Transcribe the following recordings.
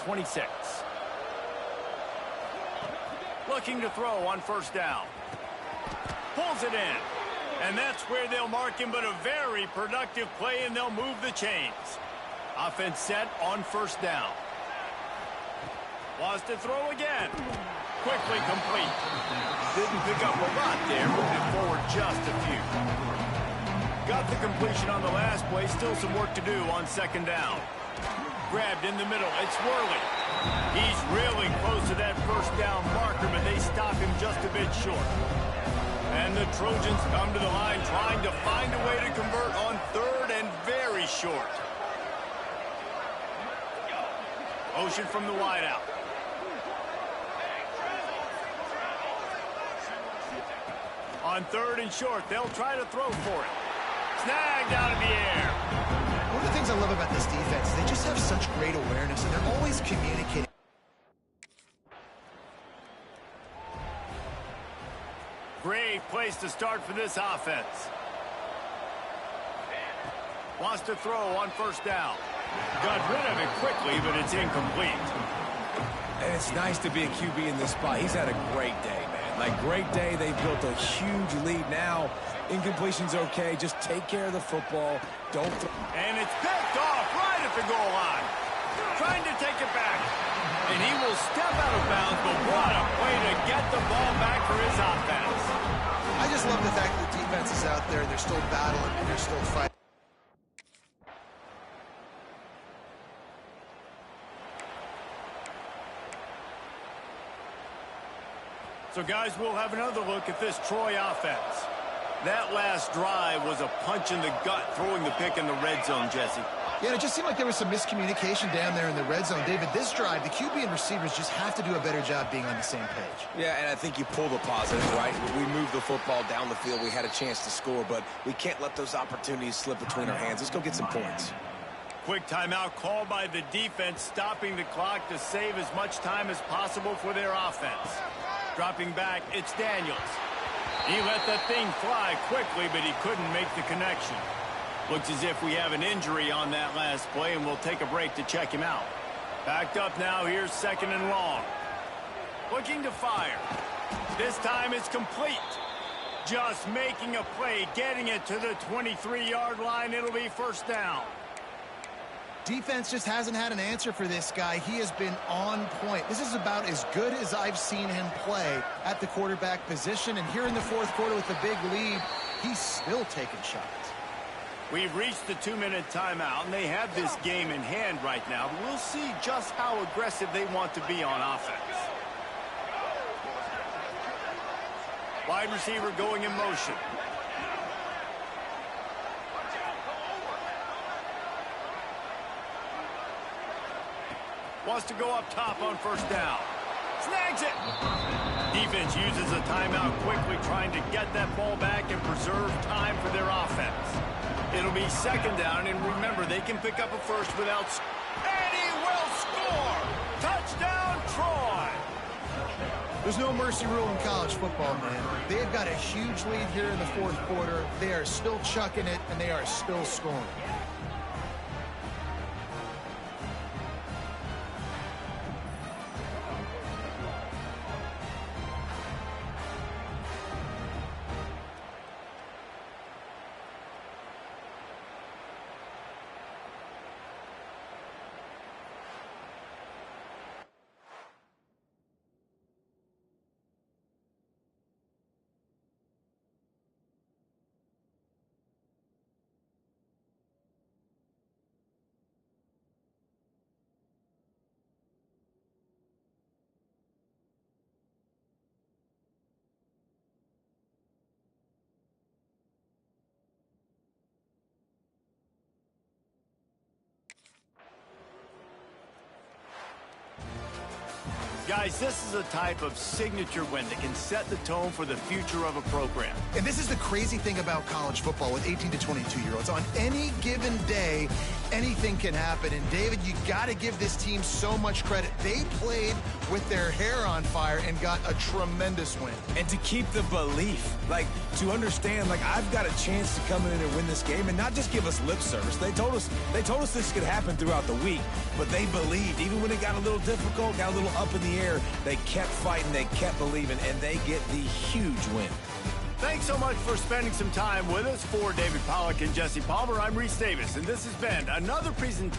26. Looking to throw on first down. Pulls it in. And that's where they'll mark him, but a very productive play, and they'll move the chains. Offense set on first down. Wants to throw again. Quickly complete. Didn't pick up a lot there, moving forward just a few. Got the completion on the last play, still some work to do on second down. Grabbed in the middle, it's Worley. He's really close to that first down marker, but they stop him just a bit short. And the Trojans come to the line trying to find a way to convert on third and very short. Motion from the wideout. On third and short, they'll try to throw for it. Snagged out of the air. One of the things I love about this defense is they just have such great awareness, and they're always communicating. Great place to start for this offense. Wants to throw on first down. Got rid of it quickly, but it's incomplete. And it's nice to be a QB in this spot. He's had a great day, man. Like, great day. They've built a huge lead now. Incompletion's okay. Just take care of the football. Don't throw. And it's picked off right at the goal line. Trying to take it back. And he will step out of bounds, but what a way to get the ball back for his offense. I just love the fact that the defense is out there, they're still battling, and they're still fighting. So, guys, we'll have another look at this Troy offense. That last drive was a punch in the gut, throwing the pick in the red zone, Jesse. Yeah, it just seemed like there was some miscommunication down there in the red zone. David, this drive, the QB and receivers just have to do a better job being on the same page. Yeah, and I think you pull the positive, right? We moved the football down the field. We had a chance to score, but we can't let those opportunities slip between our hands. Let's go get some points. Quick timeout called by the defense, stopping the clock to save as much time as possible for their offense. Dropping back, it's Daniels. He let that thing fly quickly, but he couldn't make the connection. Looks as if we have an injury on that last play, and we'll take a break to check him out. Backed up now, here's second and long. Looking to fire. This time it's complete. Just making a play, getting it to the 23-yard line. It'll be first down. Defense just hasn't had an answer for this guy. He has been on point. This is about as good as I've seen him play at the quarterback position. And here in the fourth quarter with the big lead, he's still taking shots. We've reached the 2-minute timeout, and they have this game in hand right now. But we'll see just how aggressive they want to be on offense. Wide receiver going in motion. Wants to go up top on first down. Snags it. Defense uses a timeout quickly, trying to get that ball back and preserve time for their offense. It'll be second down, and remember, they can pick up a first without... And he will score! Touchdown, Troy! There's no mercy rule in college football, man. They've got a huge lead here in the fourth quarter. They are still chucking it, and they are still scoring. Guys, this is a type of signature win that can set the tone for the future of a program. And this is the crazy thing about college football with 18 to 22-year-olds. On any given day, anything can happen. And, David, you got to give this team so much credit. They played with their hair on fire and got a tremendous win. And to keep the belief, like, to understand, like, I've got a chance to come in and win this game and not just give us lip service. They told us this could happen throughout the week, but they believed. Even when it got a little difficult, got a little up in the air, they kept fighting, they kept believing, and they get the huge win. Thanks so much for spending some time with us. For David Pollack and Jesse Palmer, I'm Reese Davis, and this has been another presentation.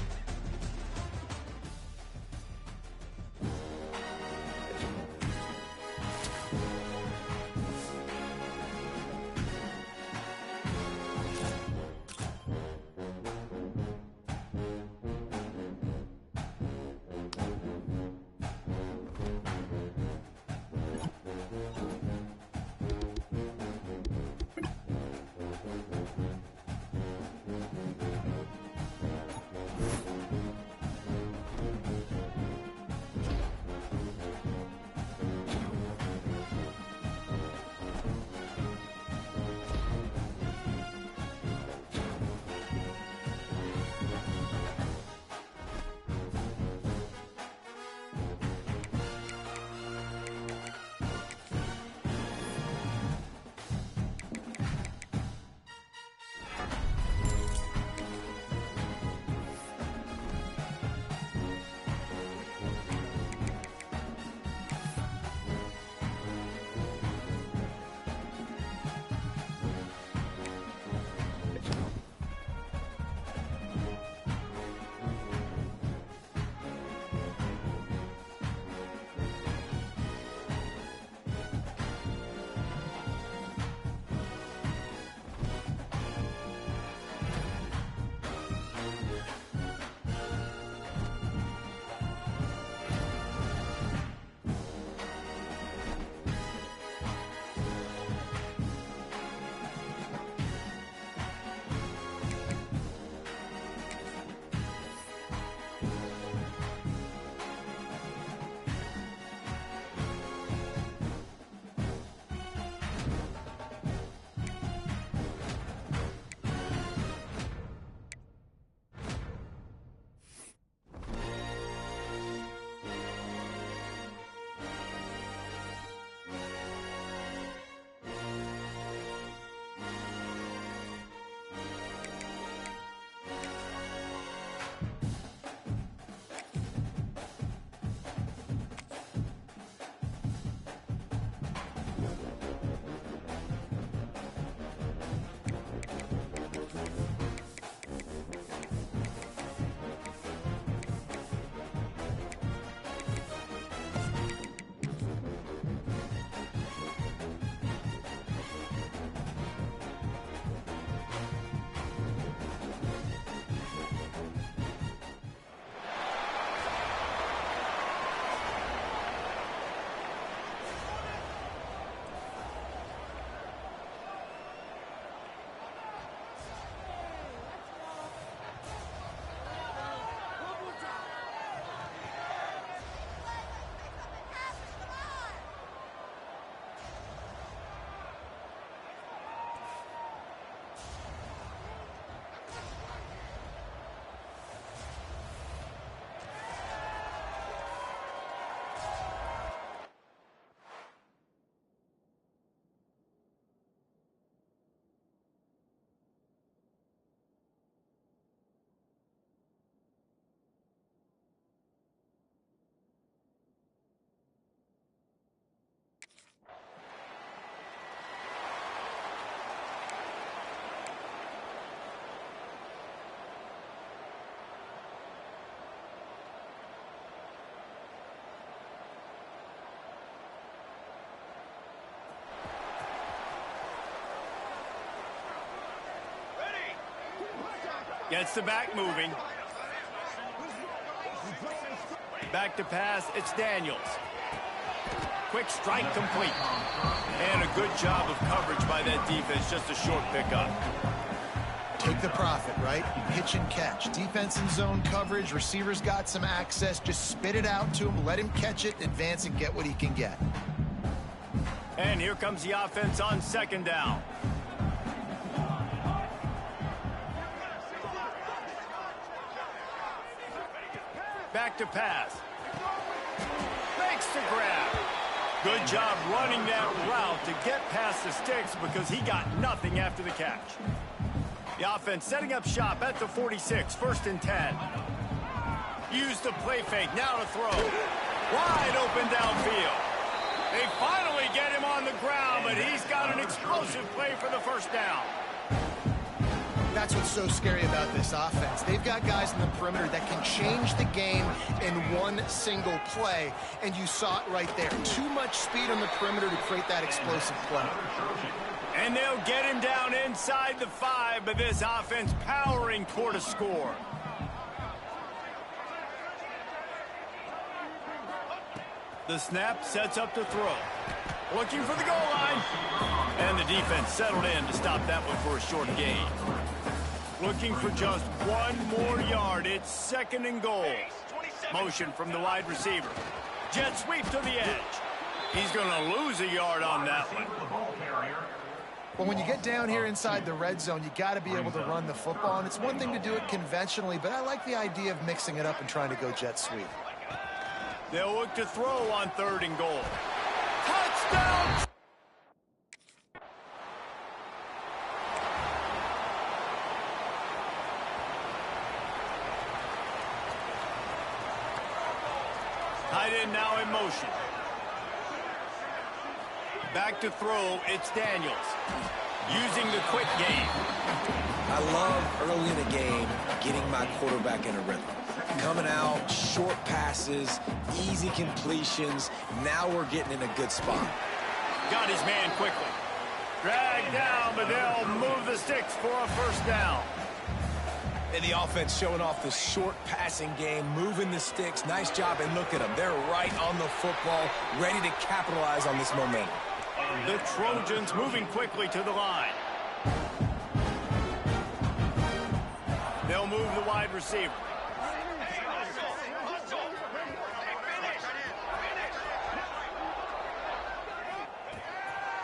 Gets the back moving. Back to pass, it's Daniels. Quick strike complete. And a good job of coverage by that defense, just a short pickup. Take the profit, right? Pitch and catch. Defense in zone coverage. Receivers got some access. Just spit it out to him. Let him catch it, advance, and get what he can get. And here comes the offense on second down. Back to pass. Makes the grab. Good job running that route to get past the sticks because he got nothing after the catch. The offense setting up shop at the 46, 1st and 10. Use the play fake, now to throw. Wide open downfield. They finally get him on the ground, but he's got an explosive play for the first down. That's what's so scary about this offense. They've got guys in the perimeter that can change the game in one single play, and you saw it right there. Too much speed on the perimeter to create that explosive play. And they'll get him down inside the 5, but this offense powering toward a score. The snap sets up to throw. Looking for the goal line. And the defense settled in to stop that one for a short gain. Looking for just one more yard. It's 2nd and goal. Motion from the wide receiver. Jet sweep to the edge. He's going to lose a yard on that one. Well, when you get down here inside the red zone, you got to be able to run the football. And it's one thing to do it conventionally, but I like the idea of mixing it up and trying to go jet sweep. They'll look to throw on 3rd and goal. Touchdown! Tight end now in motion. Back to throw, it's Daniels. Using the quick game. I love early in the game getting my quarterback in a rhythm. Coming out, short passes, easy completions. Now we're getting in a good spot. Got his man quickly. Dragged down, but they'll move the sticks for a first down. And the offense showing off the short passing game, moving the sticks. Nice job, and look at them. They're right on the football, ready to capitalize on this momentum. The Trojans moving quickly to the line. They'll move the wide receiver.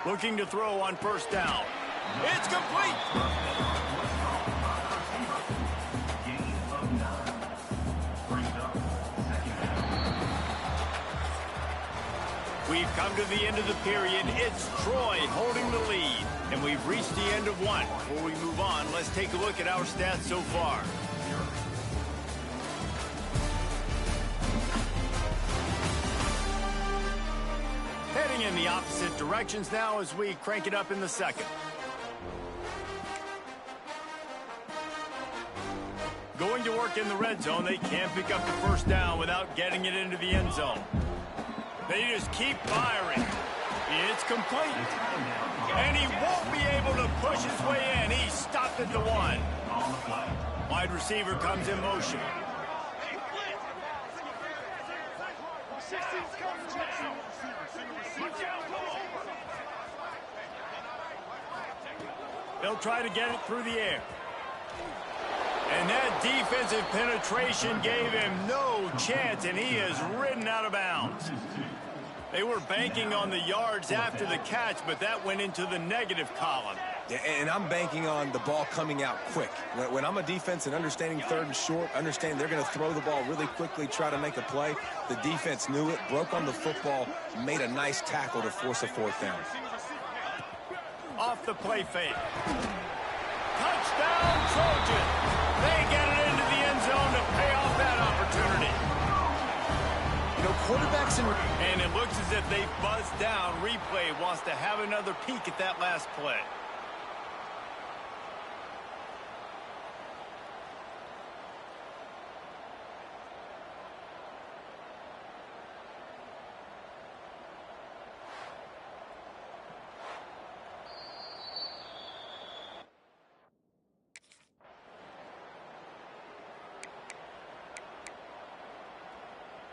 Looking to throw on 1st down. It's complete. We've come to the end of the period. It's Troy holding the lead. And we've reached the end of one. Before we move on, let's take a look at our stats so far. Heading in the opposite directions now as we crank it up in the 2nd. Going to work in the red zone, they can't pick up the 1st down without getting it into the end zone. They just keep firing. It's complete. And he won't be able to push his way in. He's stopped at the 1. Wide receiver comes in motion. They'll try to get it through the air. And that defensive penetration gave him no chance, and he is ridden out of bounds. They were banking on the yards after the catch, but that went into the negative column. Yeah, and I'm banking on the ball coming out quick. When I'm a defense and understanding 3rd and short, understand they're going to throw the ball really quickly, try to make a play. The defense knew it, broke on the football, made a nice tackle to force a 4th down. Off the play fake. Touchdown, Trojan. They get it into the end zone to pay off that opportunity. You know, quarterbacks and it looks as if they buzzed down. Replay wants to have another peek at that last play.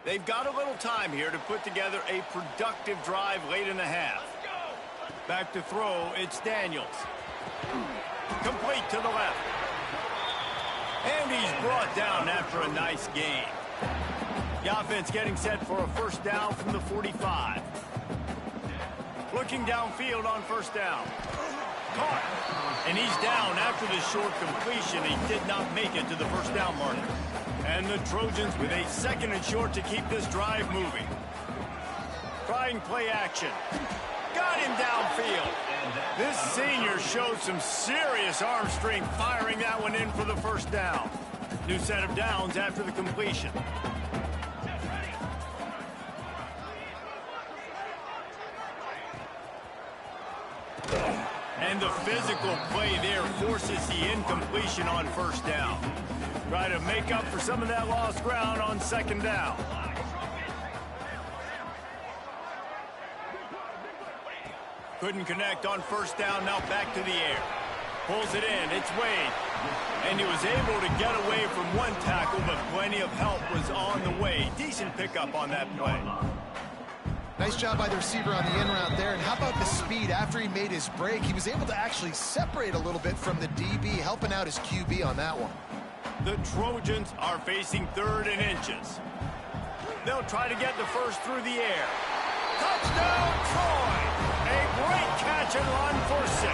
They've got a little time here to put together a productive drive late in the half. Back to throw, it's Daniels. Complete to the left. And he's brought down after a nice gain. The offense getting set for a first down from the 45. Looking downfield on first down. Caught. And he's down after the short completion. He did not make it to the first down marker. And the Trojans with a 2nd and short to keep this drive moving. Trying play action. Got him downfield. This senior showed some serious arm strength firing that one in for the first down. New set of downs after the completion. And the physical play there forces the incompletion on first down. Try to make up for some of that lost ground on 2nd down. Couldn't connect on first down, now back to the air. Pulls it in, it's Wade. And he was able to get away from one tackle, but plenty of help was on the way. Decent pickup on that play. Nice job by the receiver on the in route there. And how about the speed? After he made his break, he was able to actually separate a little bit from the DB, helping out his QB on that one. The Trojans are facing 3rd and inches. They'll try to get the first through the air. Touchdown, Troy! A great catch and run for 6.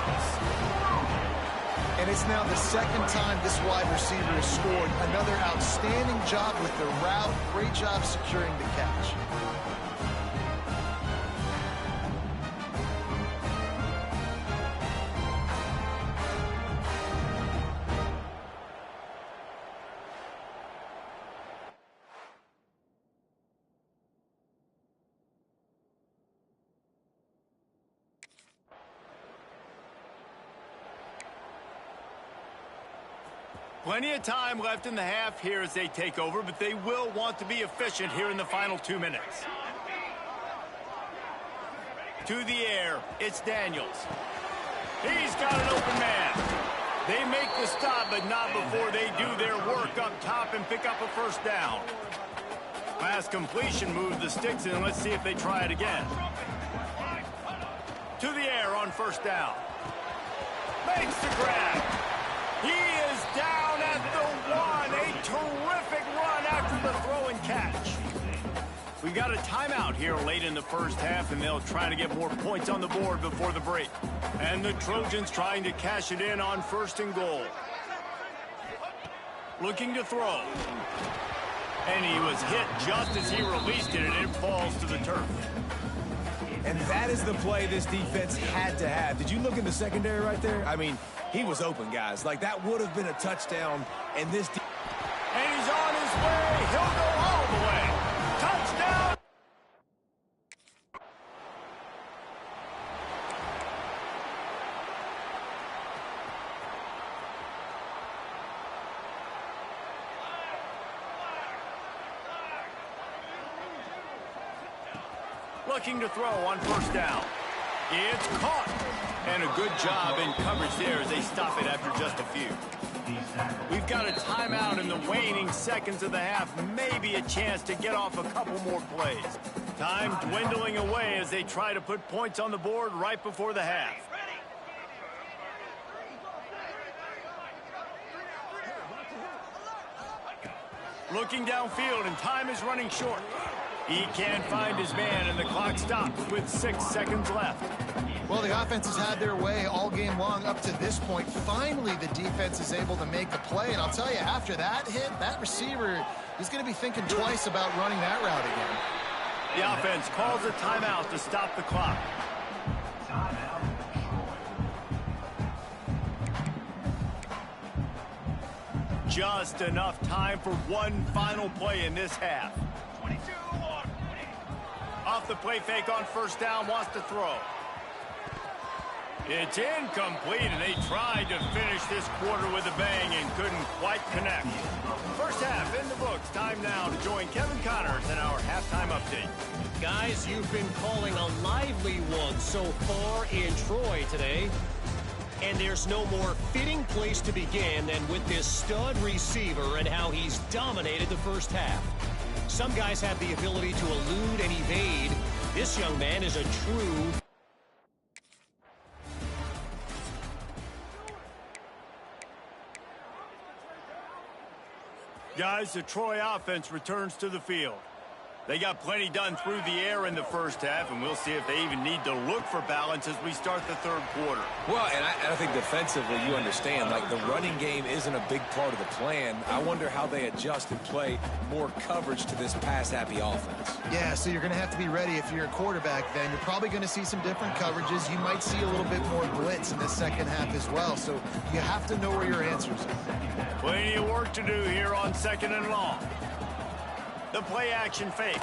And it's now the 2nd time this wide receiver has scored. Another outstanding job with the route. Great job securing the catch. Plenty of time left in the half here as they take over, but they will want to be efficient here in the final 2 minutes. To the air, it's Daniels. He's got an open man. They make the stop, but not before they do their work up top and pick up a first down. Pass completion moved the sticks in. Let's see if they try it again. To the air on first down. Makes the grab. He is down at the 1. A terrific run after the throw and catch. We've got a timeout here late in the first half, and they'll try to get more points on the board before the break. And the Trojans trying to cash it in on 1st and goal. Looking to throw. And he was hit just as he released it, and it falls to the turf. And that is the play this defense had to have. Did you look in the secondary right there? I mean, he was open, guys. Like, that would have been a touchdown. And this... And he's on his way. He'll go all the way. Touchdown! Looking to throw on first down. It's caught. And a good job in coverage there as they stop it after just a few. We've got a timeout in the waning seconds of the half. Maybe a chance to get off a couple more plays. Time dwindling away as they try to put points on the board right before the half. Looking downfield, and time is running short. He can't find his man, and the clock stops with 6 seconds left. Well, the offense has had their way all game long up to this point. Finally, the defense is able to make a play. And I'll tell you, after that hit, that receiver is going to be thinking twice about running that route again. The offense calls a timeout to stop the clock. Just enough time for one final play in this half. Off the play fake on first down, wants to throw. It's incomplete, and they tried to finish this quarter with a bang and couldn't quite connect. First half in the books. Time now to join Kevin Connors in our halftime update. Guys, you've been calling a lively one so far in Troy today. And there's no more fitting place to begin than with this stud receiver and how he's dominated the first half. Some guys have the ability to elude and evade. This young man is a true... Guys, the Troy offense returns to the field. They got plenty done through the air in the first half, and we'll see if they even need to look for balance as we start the third quarter. Well, and I think defensively, you understand, like the running game isn't a big part of the plan. I wonder how they adjust and play more coverage to this pass-happy offense. Yeah, so you're going to have to be ready if you're a quarterback then. You're probably going to see some different coverages. You might see a little bit more blitz in the second half as well, so you have to know where your answers are. Plenty of work to do here on 2nd and long. The play-action fake.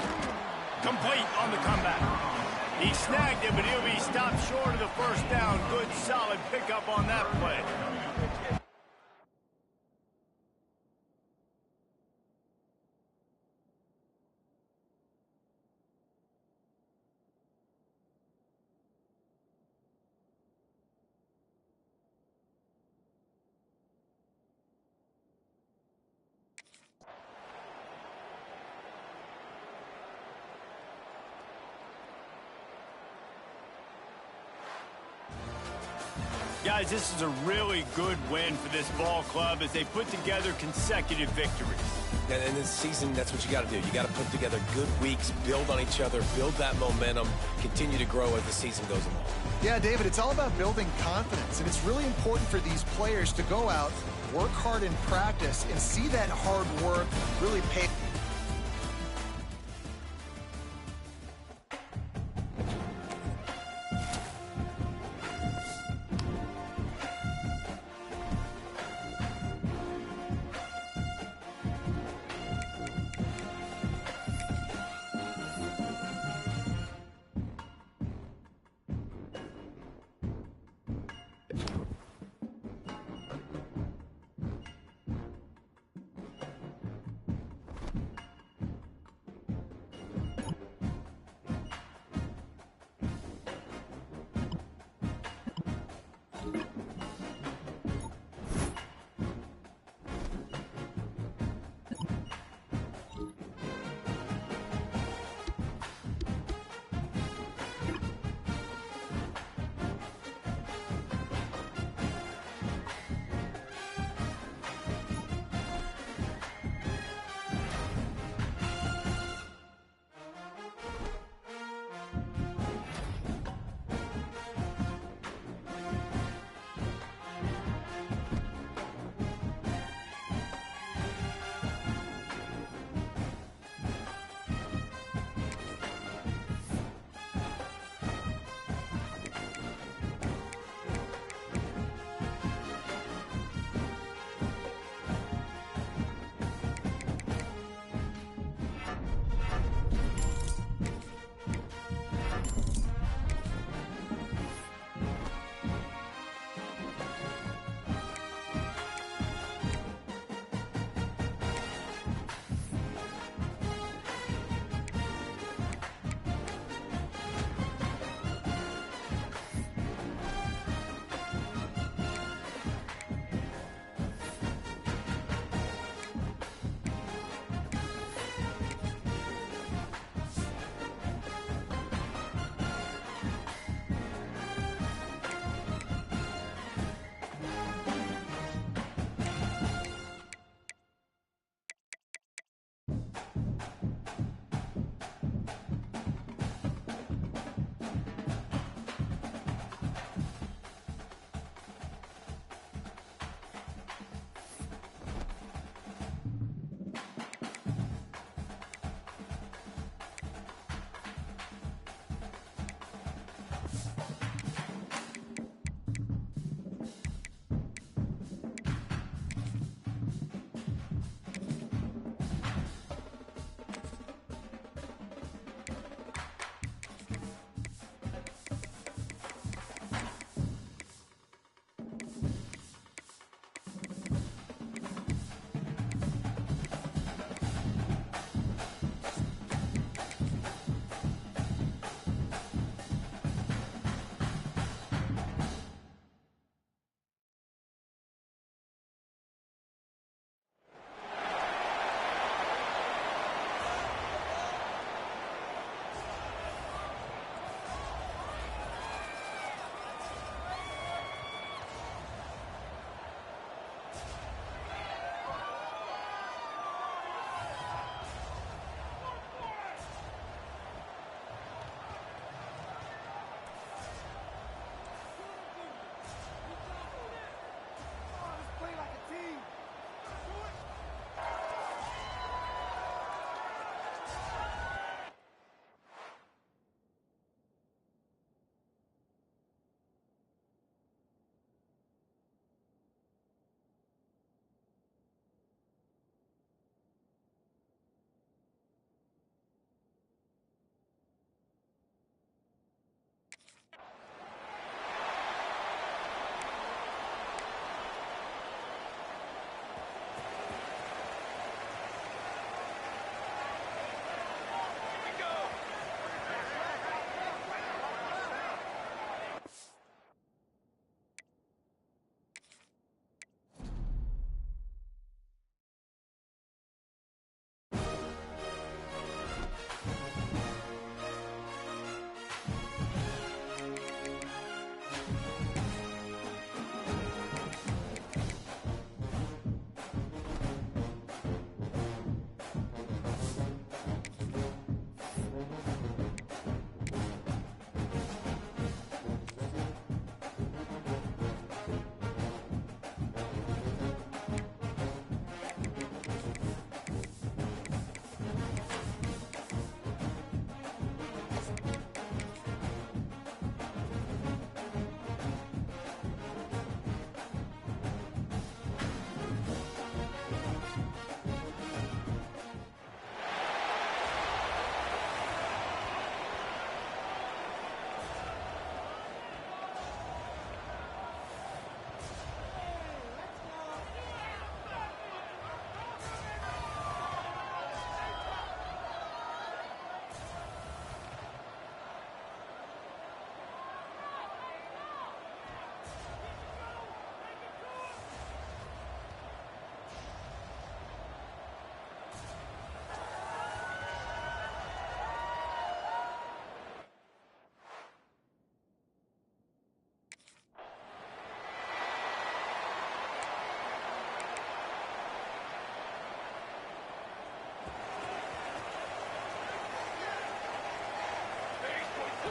Complete on the comeback. He snagged it, but he'll be stopped short of the first down. Good, solid pickup on that play. Guys, this is a really good win for this ball club as they put together consecutive victories. And in this season, that's what you got to do. You got to put together good weeks, build on each other, build that momentum, continue to grow as the season goes along. Yeah, David, it's all about building confidence, and it's really important for these players to go out, work hard in practice, and see that hard work really pay.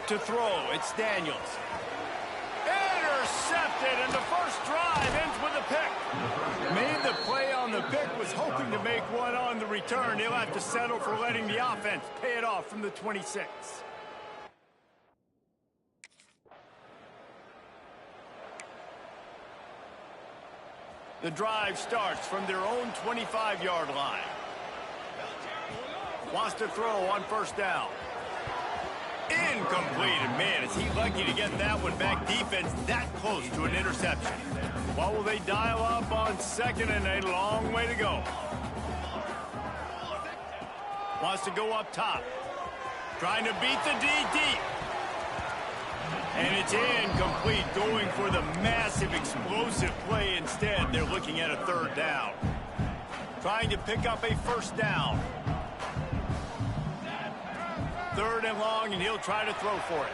To throw, it's Daniels. Intercepted, and the first drive ends with a pick. Made the play on the pick, was hoping to make one on the return. He'll have to settle for letting the offense pay it off from the 26. The drive starts from their own 25-yard line. Wants to throw on first down. Incomplete. And man, is he lucky to get that one back. Defense that close to an interception. What will they dial up on second, and a long way to go. Wants to go up top. Trying to beat the D deep. And it's incomplete, going for the massive explosive play instead. They're looking at a third down. Trying to pick up a first down. Third and long, and he'll try to throw for it.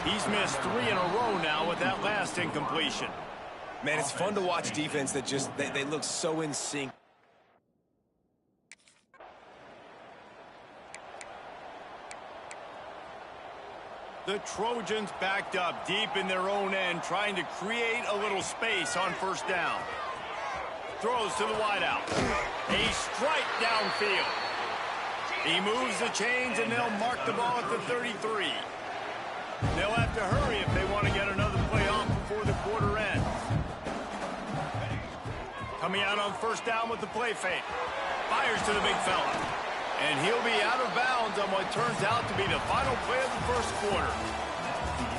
He's missed 3 in a row now with that last incompletion. Man, it's fun to watch defense that just, they look so in sync. The Trojans backed up deep in their own end, trying to create a little space on first down. Throws to the wideout. A strike downfield. He moves the chains, and they'll mark the ball at the 33. They'll have to hurry if they want to get another play off before the quarter ends. Coming out on first down with the play fake. Fires to the big fella. And he'll be out of bounds on what turns out to be the final play of the first quarter.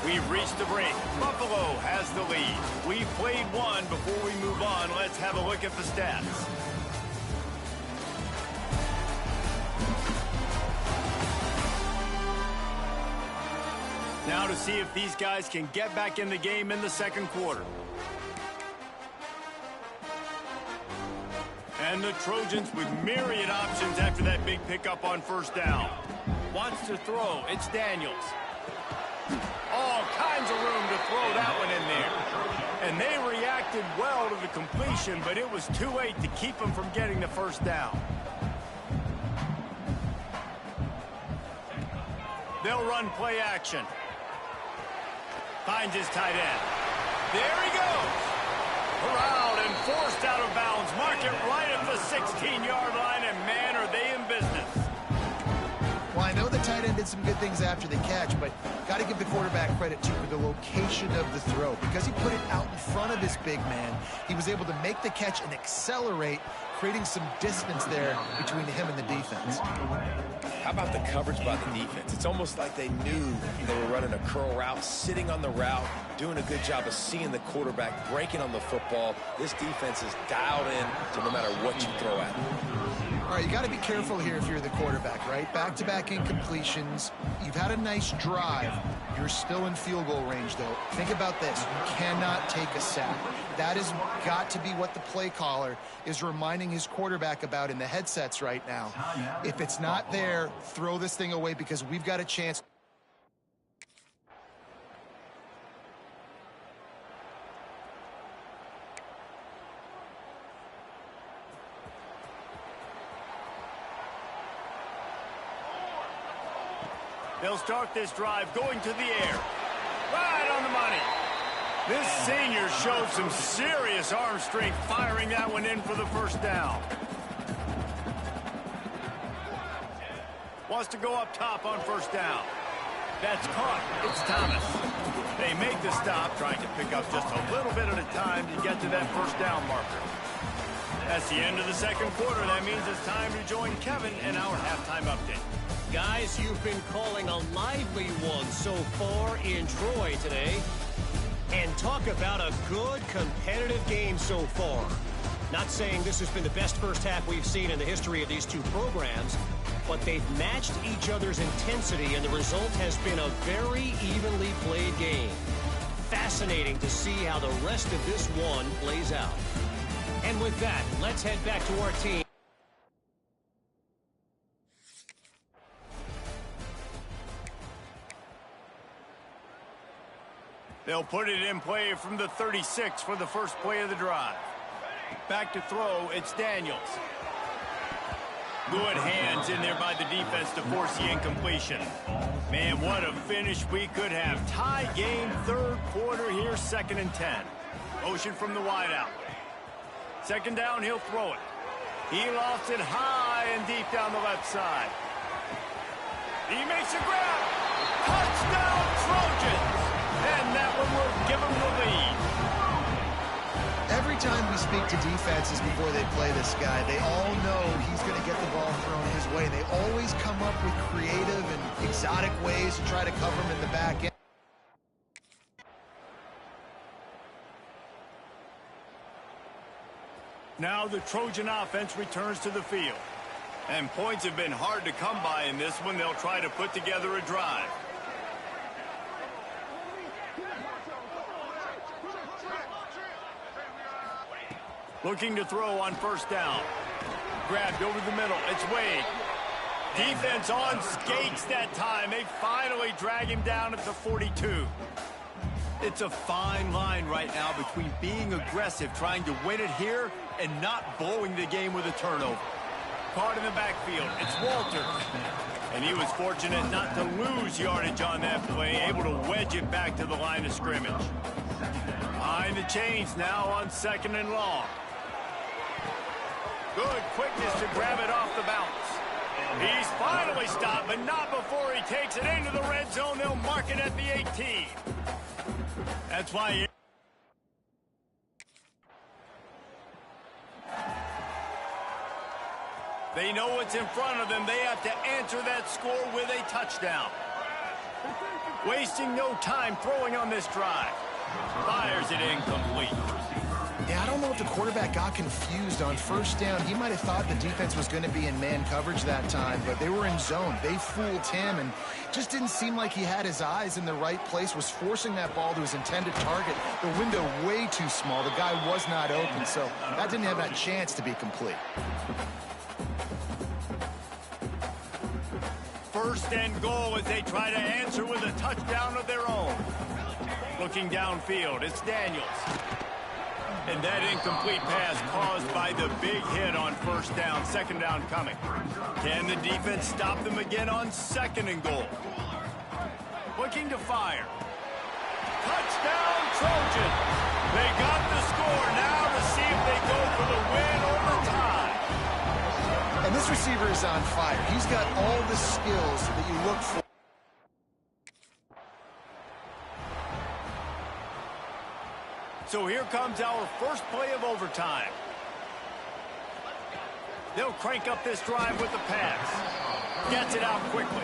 We've reached the break. Buffalo has the lead. We've played one. Before we move on, let's have a look at the stats. Now to see if these guys can get back in the game in the second quarter. And the Trojans with myriad options after that big pickup on first down. Wants to throw. It's Daniels. All kinds of room to throw that one in there. And they reacted well to the completion, but it was too late to keep them from getting the first down. They'll run play action. Finds his tight end. There he goes. Corralled and forced out of bounds. Mark it right at the 16-yard line, and man, are they in business. Well, I know the tight end did some good things after the catch, but got to give the quarterback credit, too, for the location of the throw. Because he put it out in front of his big man, he was able to make the catch and accelerate, creating some distance there between him and the defense. How about the coverage by the defense? It's almost like they knew they were running a curl route, sitting on the route, doing a good job of seeing the quarterback, breaking on the football. This defense is dialed in to no matter what you throw at them. All right, you got to be careful here if you're the quarterback, right? Back-to-back incompletions. You've had a nice drive. You're still in field goal range, though. Think about this. You cannot take a sack. That has got to be what the play caller is reminding his quarterback about in the headsets right now. If it's not there, throw this thing away because we've got a chance. They'll start this drive going to the air. Right on the money. This senior showed some serious arm strength firing that one in for the first down. Wants to go up top on first down. That's caught. It's Thomas. They make the stop, trying to pick up just a little bit at a time to get to that first down marker. That's the end of the second quarter. That means it's time to join Kevin in our halftime update. Guys, you've been calling a lively one so far in Troy today. And talk about a good competitive game so far. Not saying this has been the best first half we've seen in the history of these two programs, but they've matched each other's intensity, and the result has been a very evenly played game. Fascinating to see how the rest of this one plays out. And with that, let's head back to our team. They'll put it in play from the 36 for the first play of the drive. Back to throw, it's Daniels. Good hands in there by the defense to force the incompletion. Man, what a finish we could have. Tie game, third quarter here, 2nd and 10. Motion from the wideout. 2nd down, he'll throw it. He lofts it high and deep down the left side. He makes a grab. Touchdown, Trojans! And that one will give him the lead. Every time we speak to defenses before they play this guy, they all know he's going to get the ball thrown his way. They always come up with creative and exotic ways to try to cover him in the back end. Now the Trojan offense returns to the field. And points have been hard to come by in this one. They'll try to put together a drive. Looking to throw on 1st down. Grabbed over the middle. It's Wade. Defense on skates that time. They finally drag him down at the 42. It's a fine line right now between being aggressive, trying to win it here, and not blowing the game with a turnover. Caught in the backfield. It's Walter. And he was fortunate not to lose yardage on that play, able to wedge it back to the line of scrimmage. Behind the chains now on 2nd and long. Good quickness to grab it off the bounce. He's finally stopped, but not before he takes it into the red zone. They'll mark it at the 18. That's why they know what's in front of them. They have to answer that score with a touchdown. Wasting no time throwing on this drive. Fires it incomplete. Yeah, I don't know if the quarterback got confused on 1st down. He might have thought the defense was going to be in man coverage that time, but they were in zone. They fooled him and just didn't seem like he had his eyes in the right place, was forcing that ball to his intended target. The window way too small. The guy was not open, so that didn't have that chance to be complete. 1st and goal as they try to answer with a touchdown of their own. Looking downfield, it's Daniels. And that incomplete pass caused by the big hit on 1st down, 2nd down coming. Can the defense stop them again on 2nd and goal? Looking to fire. Touchdown, Trojans! They got the score now to see if they go for the win or the tie. And this receiver is on fire. He's got all the skills that you look for. So here comes our first play of overtime. They'll crank up this drive with the pass. Gets it out quickly.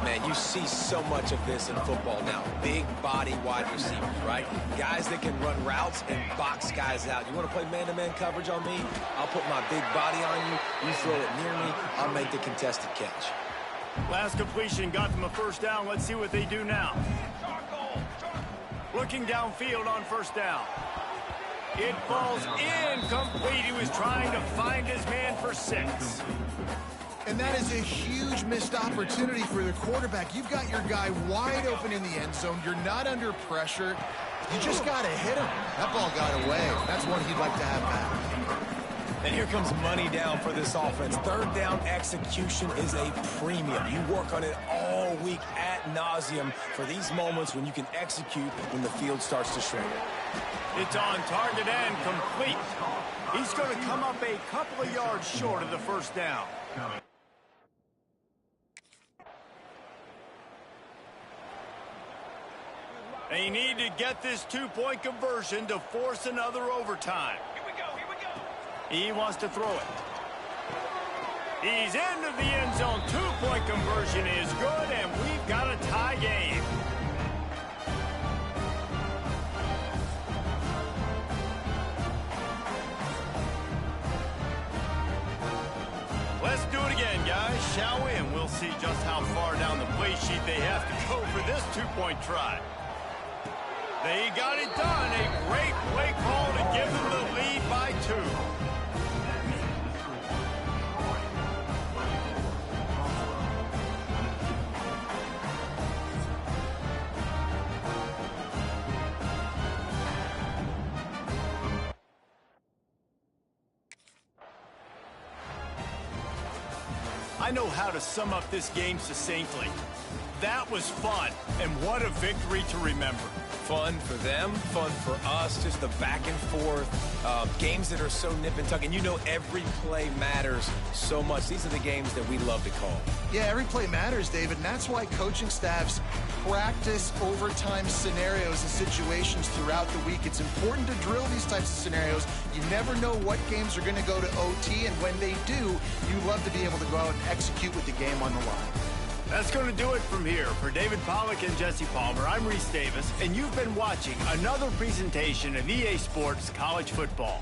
Man, you see so much of this in football now. Big body wide receivers, right? Guys that can run routes and box guys out. You want to play man-to-man coverage on me? I'll put my big body on you. You throw it near me, I'll make the contested catch. Last completion got them a 1st down. Let's see what they do now. Looking downfield on 1st down. It falls incomplete. He was trying to find his man for 6. And that is a huge missed opportunity for the quarterback. You've got your guy wide open in the end zone. You're not under pressure. You just got to hit him. That ball got away. That's one he'd like to have back. And here comes money down for this offense. 3rd down execution is a premium. You work on it all week ad nauseum for these moments when you can execute when the field starts to shrink. It's on target and complete. He's going to come up a couple of yards short of the 1st down. They need to get this 2-point conversion to force another overtime. He wants to throw it. He's into the end zone. 2-point conversion is good, and we've got a tie game. Let's do it again, guys, shall we? And we'll see just how far down the play sheet they have to go for this 2-point try. They got it done. A great play call to give them the lead by 2. I know how to sum up this game succinctly. That was fun, and what a victory to remember. Fun for them, fun for us, just the back and forth, games that are so nip and tuck, and you know every play matters so much. These are the games that we love to call. Yeah, every play matters, David, and that's why coaching staffs practice overtime scenarios and situations throughout the week. It's important to drill these types of scenarios. You never know what games are going to go to OT, and when they do, you love to be able to go out and execute with the game on the line. That's going to do it from here. For David Pollack and Jesse Palmer, I'm Reese Davis, and you've been watching another presentation of EA Sports College Football.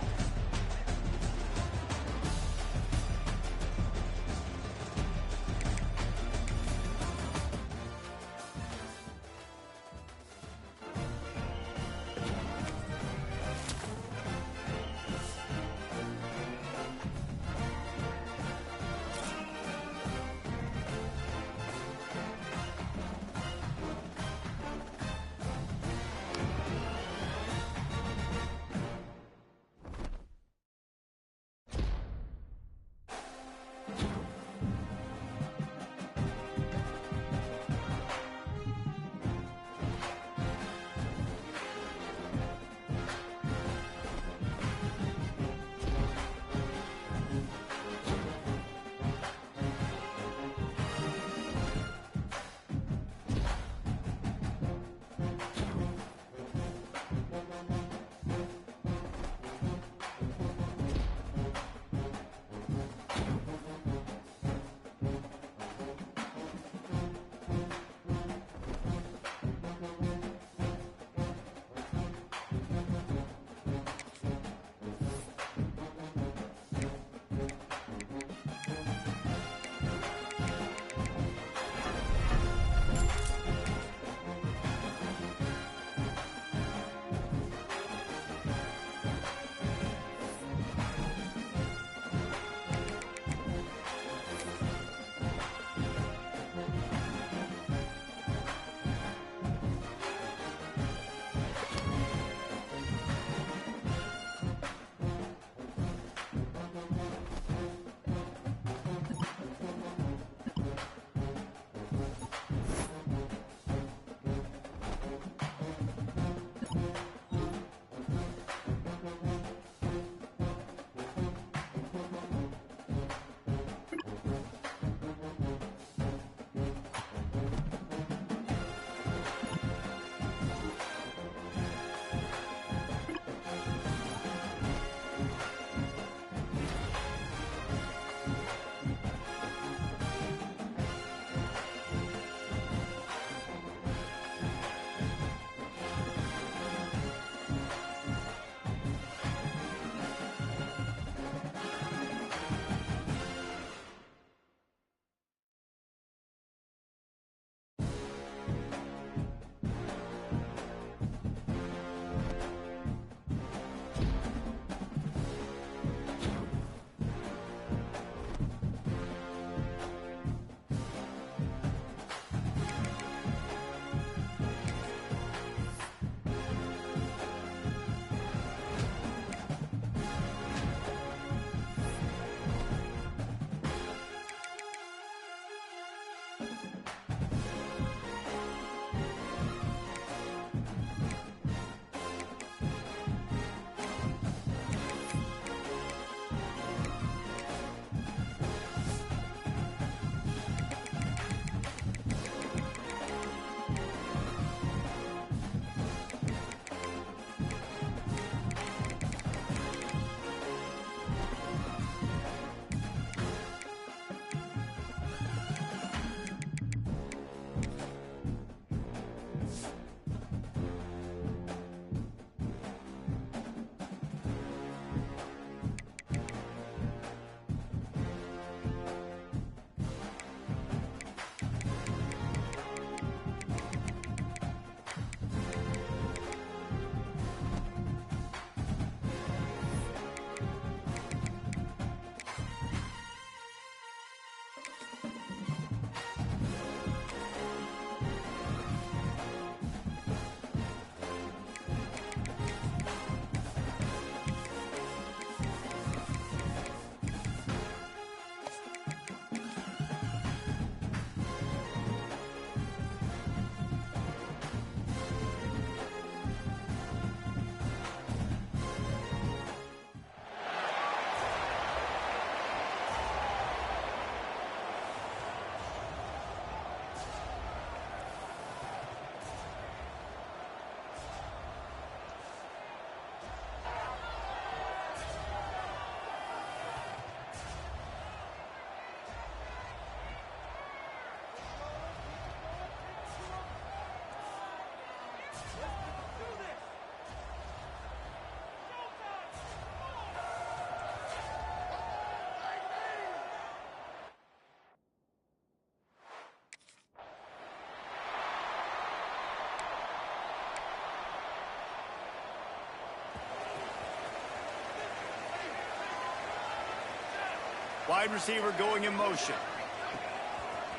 Wide receiver going in motion.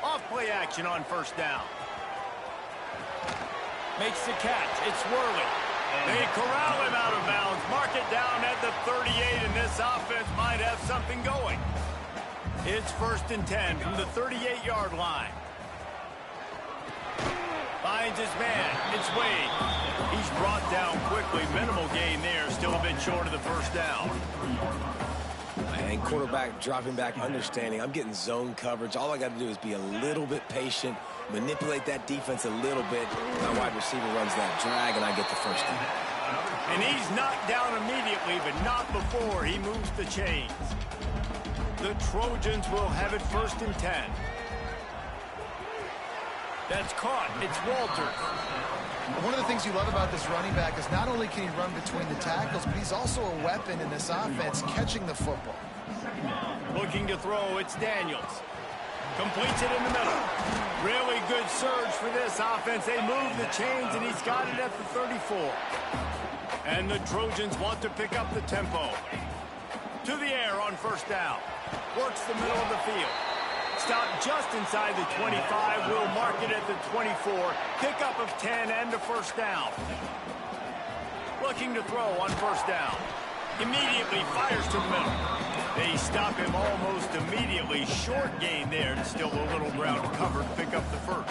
Off play action on first down. Makes the catch. It's whirling. They corral him out of bounds. Mark it down at the 38, and this offense might have something going. It's 1st and 10 from the 38-yard line. Finds his man. It's Wade. He's brought down quickly. Minimal gain there. Still a bit short of the first down. And quarterback dropping back, understanding. I'm getting zone coverage. All I got to do is be a little bit patient, manipulate that defense a little bit. My wide receiver runs that drag, and I get the first down. And he's knocked down immediately, but not before he moves the chains. The Trojans will have it 1st and 10. That's caught. It's Walters. One of the things you love about this running back is not only can he run between the tackles, but he's also a weapon in this offense, catching the football. Looking to throw, it's Daniels. Completes it in the middle. Really good surge for this offense. They move the chains, and he's got it at the 34. And the Trojans want to pick up the tempo. To the air on first down. Works the middle of the field. Stop just inside the 25. We'll mark it at the 24. Pickup of 10 and a first down. Looking to throw on first down. Immediately fires to the middle. They stop him almost immediately. Short gain there, and still a little ground covered to pick up the first.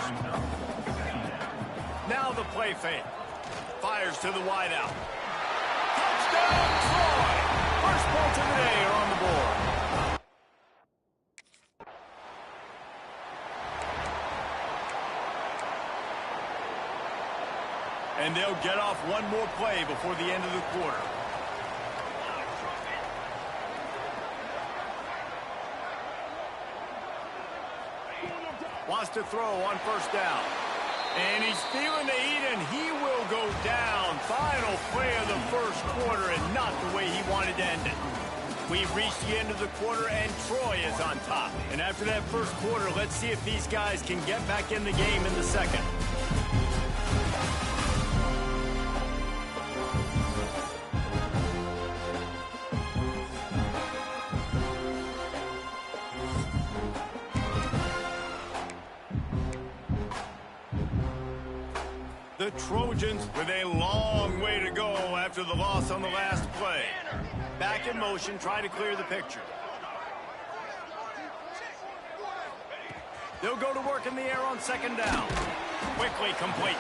Now the play fake. Fires to the wideout. Touchdown, Troy! First points of the day are on the board. And they'll get off one more play before the end of the quarter. Wants to throw on first down. And he's feeling the heat, and he will go down. Final play of the first quarter, and not the way he wanted to end it. We've reached the end of the quarter, and Troy is on top. And after that first quarter, let's see if these guys can get back in the game in the second. The Trojans with a long way to go after the loss on the last play. Back in motion, try to clear the picture. They'll go to work in the air on second down. Quickly complete.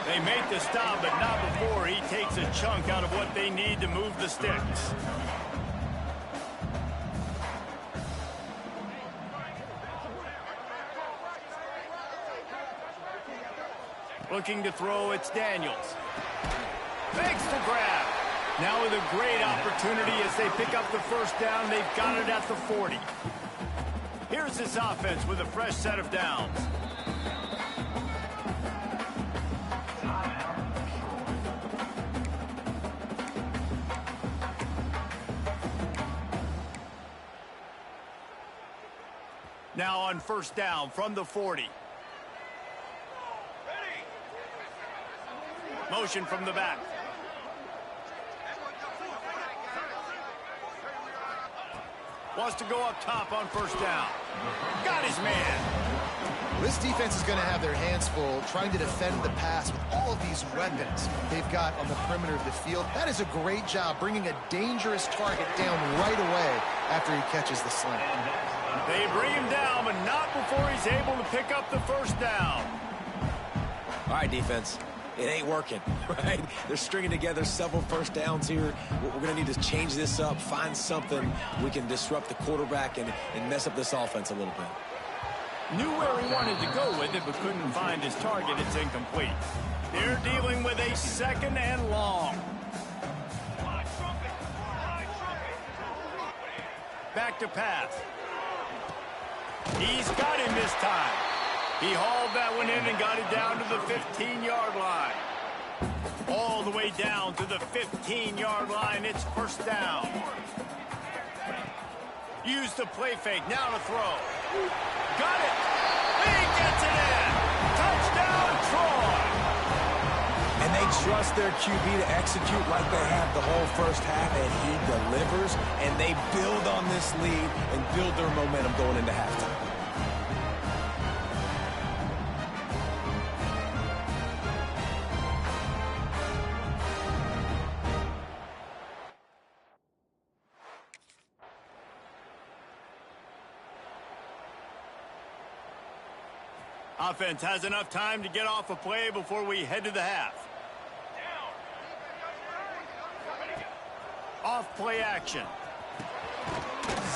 They make the stop, but not before he takes a chunk out of what they need to move the sticks. Looking to throw, it's Daniels. Makes the grab. Now with a great opportunity as they pick up the first down. They've got it at the 40. Here's this offense with a fresh set of downs. Now on first down from the 40. Motion from the back. Wants to go up top on first down. Got his man. This defense is going to have their hands full trying to defend the pass with all of these weapons they've got on the perimeter of the field. That is a great job bringing a dangerous target down right away after he catches the slant. They bring him down, but not before he's able to pick up the first down. All right, defense. It ain't working, right? They're stringing together several first downs here. We're going to need to change this up, find something we can disrupt the quarterback and mess up this offense a little bit. Knew where he wanted to go with it, but couldn't find his target. It's incomplete. They're dealing with a second and long. Back to pass. He's got him this time. He hauled that one in and got it down to the 15-yard line. All the way down to the 15-yard line. It's first down. Use the play fake. Now to throw. Got it. He gets it in. Touchdown, Troy. And they trust their QB to execute like they have the whole first half, and he delivers, and they build on this lead and build their momentum going into halftime. Offense has enough time to get off a play before we head to the half. Off play action.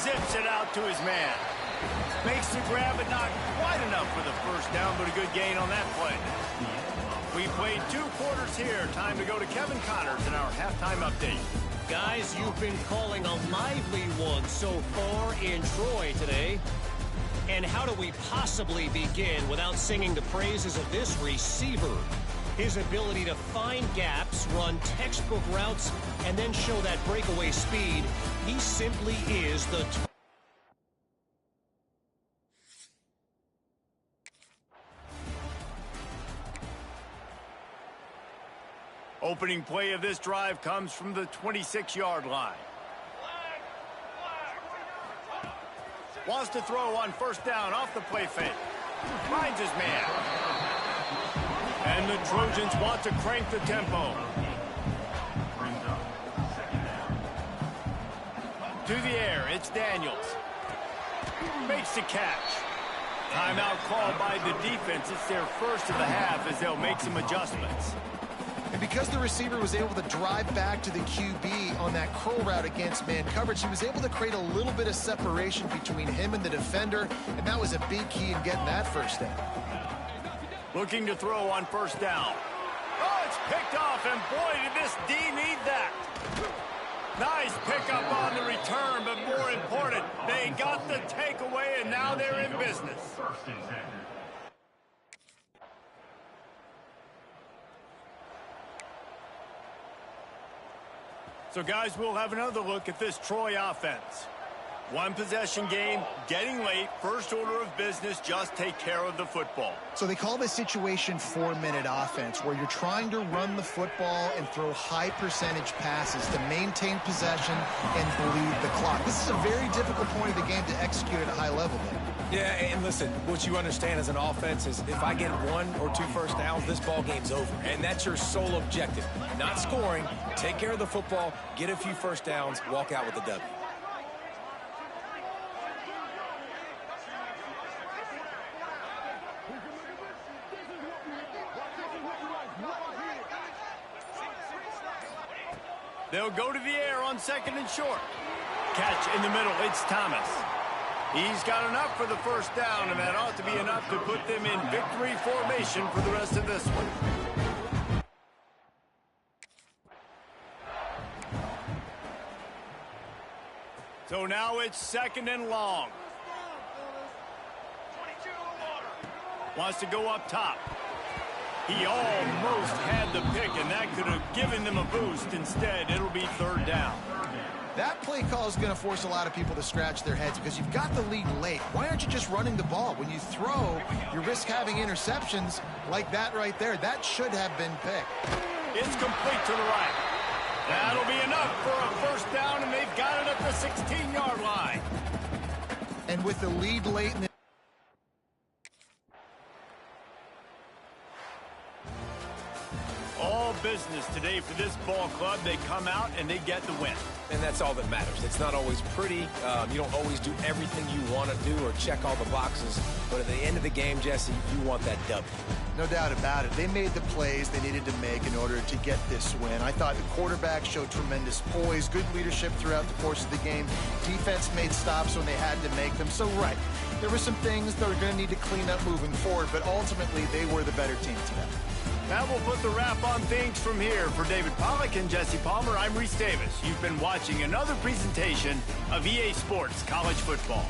Zips it out to his man. Makes the grab, but not quite enough for the first down, but a good gain on that play. We played 2 quarters here. Time to go to Kevin Connors in our halftime update. Guys, you've been calling a lively one so far in Troy today. And how do we possibly begin without singing the praises of this receiver? His ability to find gaps, run textbook routes, and then show that breakaway speed. He simply is the... Opening play of this drive comes from the 26-yard line. Wants to throw on first down off the play fake. Finds his man. And the Trojans want to crank the tempo. To the air, it's Daniels. Makes the catch. Timeout called by the defense. It's their first of the half as they'll make some adjustments. And because the receiver was able to drive back to the QB on that curl route against man coverage, he was able to create a little bit of separation between him and the defender, and that was a big key in getting that first down. Looking to throw on first down. Oh, it's picked off, and boy, did this D need that. Nice pickup on the return, but more important, they got the takeaway, and now they're in business. So, guys, we'll have another look at this Troy offense. One possession game, getting late, first order of business, just take care of the football. So they call this situation 4-minute offense, where you're trying to run the football and throw high percentage passes to maintain possession and bleed the clock. This is a very difficult point of the game to execute at a high level there. Yeah, and listen, what you understand as an offense is if I get 1 or 2 first downs, this ball game's over. And that's your sole objective. Not scoring, take care of the football, get a few first downs, walk out with a W. They'll go to the air on second and short. Catch in the middle, it's Thomas. He's got enough for the first down, and that ought to be enough to put them in victory formation for the rest of this one. So now it's second and long. Wants to go up top. He almost had the pick, and that could have given them a boost. Instead, it'll be third down. That play call is going to force a lot of people to scratch their heads because you've got the lead late. Why aren't you just running the ball? When you throw, you risk having interceptions like that right there. That should have been picked. It's complete to the right. That'll be enough for a first down, and they've got it at the 16-yard line. And with the lead late in the business today for this ball club. They come out and they get the win. And that's all that matters. It's not always pretty. You don't always do everything you want to do or check all the boxes. But at the end of the game, Jesse, you want that W. No doubt about it. They made the plays they needed to make in order to get this win. I thought the quarterback showed tremendous poise, good leadership throughout the course of the game. Defense made stops when they had to make them. So, right, there were some things that were going to need to clean up moving forward, but ultimately they were the better team today. That will put the wrap on things from here. For David Pollack and Jesse Palmer, I'm Reese Davis. You've been watching another presentation of EA Sports College Football.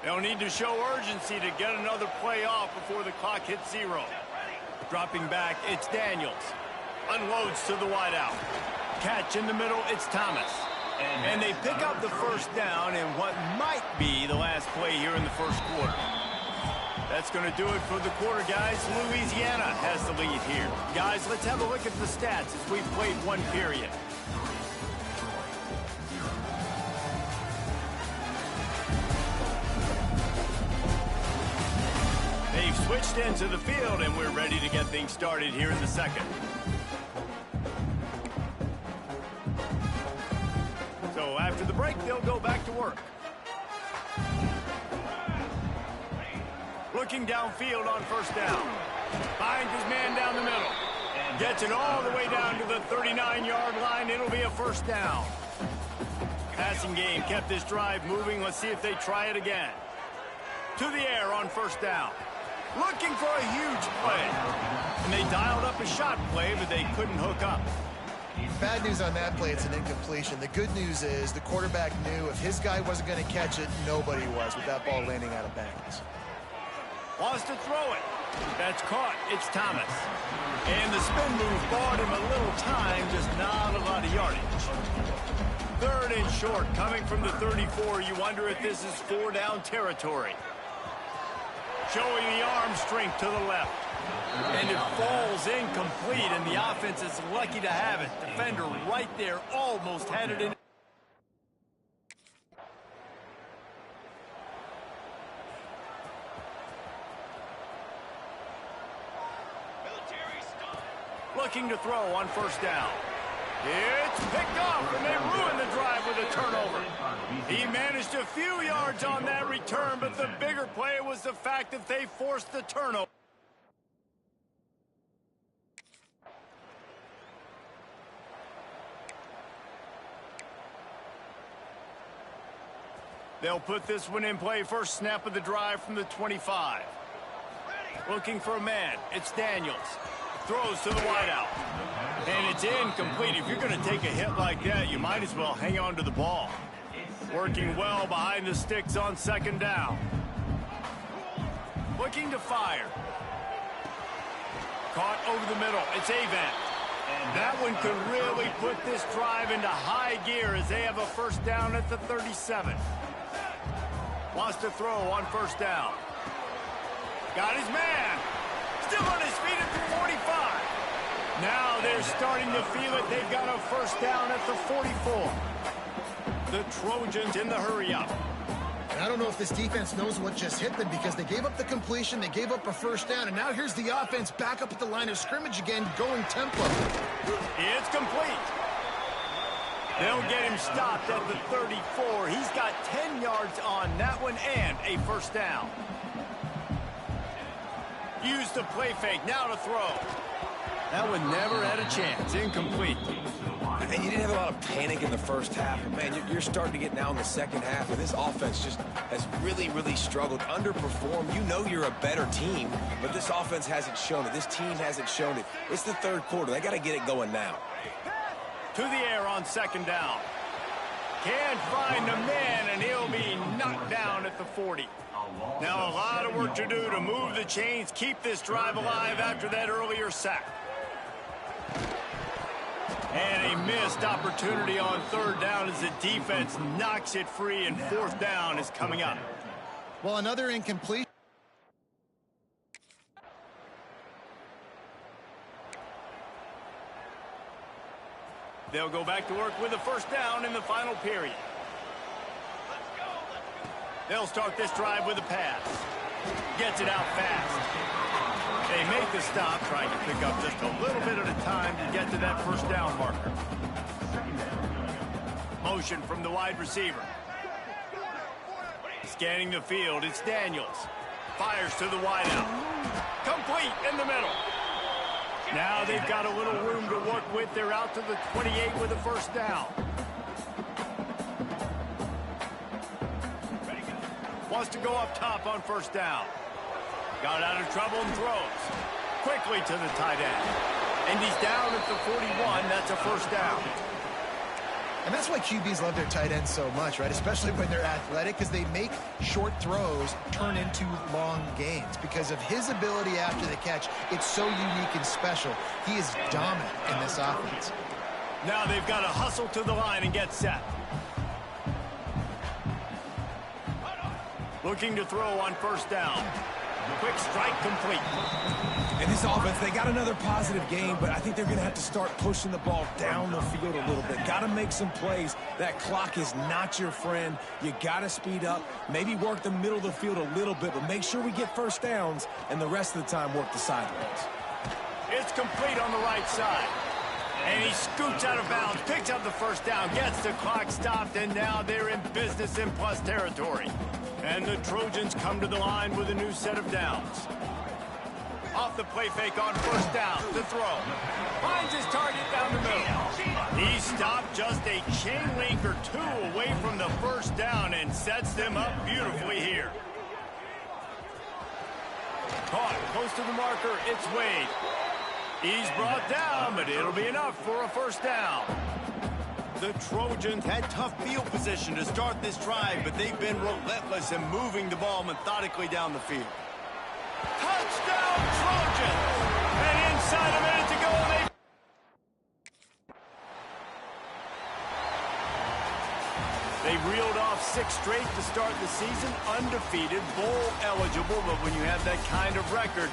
They'll need to show urgency to get another play off before the clock hits 0. Dropping back, it's Daniels. Unloads to the wideout. Catch in the middle, it's Thomas. And they pick up the first down in what might be the last play here in the first quarter. That's going to do it for the quarter, guys. Louisiana has the lead here. Guys, let's have a look at the stats as we've played one period. They've switched into the field, and we're ready to get things started here in the second. So after the break, they'll go back to work. Looking downfield on first down. Finds his man down the middle. Gets it all the way down to the 39-yard line. It'll be a first down. Passing game kept this drive moving. Let's see if they try it again. To the air on first down. Looking for a huge play. And they dialed up a shot play, but they couldn't hook up. Bad news on that play, it's an incompletion. The good news is the quarterback knew if his guy wasn't going to catch it, nobody was with that ball landing out of bounds. Wants to throw it. That's caught. It's Thomas. And the spin move bought him a little time, just not a lot of yardage. 3rd and short, coming from the 34. You wonder if this is 4-down territory. Showing the arm strength to the left. And it falls incomplete, and the offense is lucky to have it. Defender right there almost had it in. Looking to throw on first down. It's picked off, and they ruin the drive with a turnover. He managed a few yards on that return, but the bigger play was the fact that they forced the turnover. They'll put this one in play. First snap of the drive from the 25. Looking for a man. It's Daniels. Throws to the wideout. And it's incomplete. If you're going to take a hit like that, you might as well hang on to the ball. Working well behind the sticks on second down. Looking to fire. Caught over the middle. It's Avant. And that one could really put this drive into high gear as they have a first down at the 37. Wants to throw on first down. Got his man. Still on his feet at the 45. Now they're starting to feel it. They've got a first down at the 44. The Trojans in the hurry-up. And I don't know if this defense knows what just hit them because they gave up the completion, they gave up a first down, and now here's the offense back up at the line of scrimmage again, going tempo. It's complete. They'll get him stopped at the 34. He's got 10 yards on that one and a first down. Use the play fake, now to throw. That one never had a chance, incomplete. And you didn't have a lot of panic in the first half. Man, you're starting to get now in the second half, and this offense just has really, really struggled, underperformed. You know you're a better team, but this offense hasn't shown it. This team hasn't shown it. It's the third quarter. They got to get it going now. To the air on second down. Can't find the man, and he'll be knocked down at the 40. Now a lot of work to do to move the chains, keep this drive alive after that earlier sack. And a missed opportunity on third down as the defense knocks it free, and fourth down is coming up. Well, another incomplete. They'll go back to work with a first down in the final period. They'll start this drive with a pass. Gets it out fast. They make the stop, trying to pick up just a little bit at a time to get to that first down marker. Motion from the wide receiver. Scanning the field, it's Daniels. Fires to the wideout. Complete in the middle. Now they've got a little room to work with. They're out to the 28 with a first down. Wants to go up top on first down. Got out of trouble and throws. Quickly to the tight end. And he's down at the 41. That's a first down. And that's why QBs love their tight ends so much, right? Especially when they're athletic, because they make short throws turn into long gains. Because of his ability after the catch, it's so unique and special. He is dominant in this offense. Now they've got to hustle to the line and get set. Looking to throw on first down. Quick strike complete. In this offense, they got another positive game, but I think they're going to have to start pushing the ball down the field a little bit. Got to make some plays. That clock is not your friend. You got to speed up, maybe work the middle of the field a little bit, but make sure we get first downs, and the rest of the time work the sidelines. It's complete on the right side. And he scoots out of bounds, picks up the first down, gets the clock stopped, and now they're in business in plus territory. And the Trojans come to the line with a new set of downs. Off the play fake on first down to throw. Finds his target down the middle. He stopped just a chain link or two away from the first down and sets them up beautifully here. Caught close to the marker, it's Wade. He's brought down, but it'll be enough for a first down. The Trojans had tough field position to start this drive, but they've been relentless in moving the ball methodically down the field. Touchdown, Trojans! And inside a minute to go, they reeled off 6 straight to start the season, undefeated, bowl eligible, but when you have that kind of record,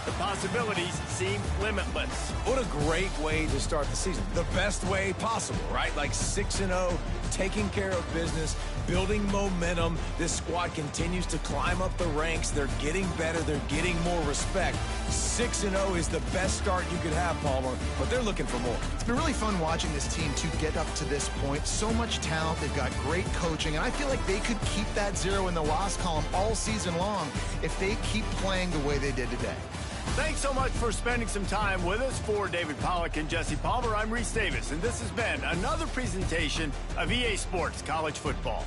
the possibilities seem limitless. What a great way to start the season. The best way possible, right? Like 6-0, taking care of business, building momentum. This squad continues to climb up the ranks. They're getting better. They're getting more respect. 6-0 is the best start you could have, Palmer, but they're looking for more. It's been really fun watching this team to get up to this point. So much talent. They've got great coaching, and I feel like they could keep that 0 in the loss column all season long if they keep playing the way they did today. Thanks so much for spending some time with us. For David Pollack and Jesse Palmer, I'm Reese Davis, and this has been another presentation of EA Sports College Football.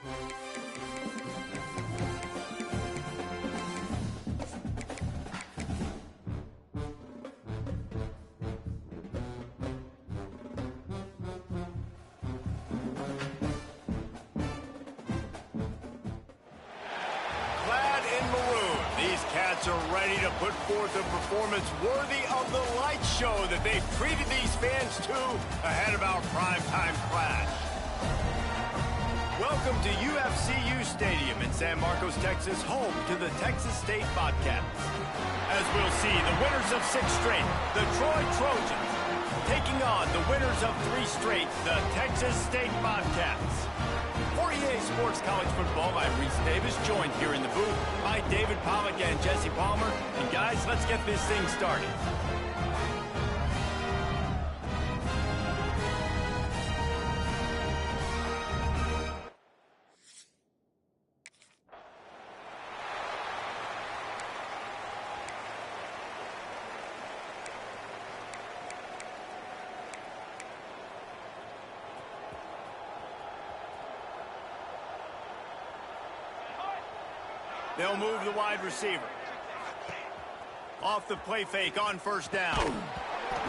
Are ready to put forth a performance worthy of the light show that they've treated these fans to ahead of our primetime clash. Welcome to UFCU Stadium in San Marcos, Texas, home to the Texas State Bobcats. As we'll see, the winners of 6 straight, the Troy Trojans, taking on the winners of 3 straight, the Texas State Bobcats. For EA Sports College Football, I'm Reese Davis, joined here in the booth by David Pollack and Jesse Palmer. And guys, let's get this thing started. They'll move the wide receiver. Off the play fake on first down.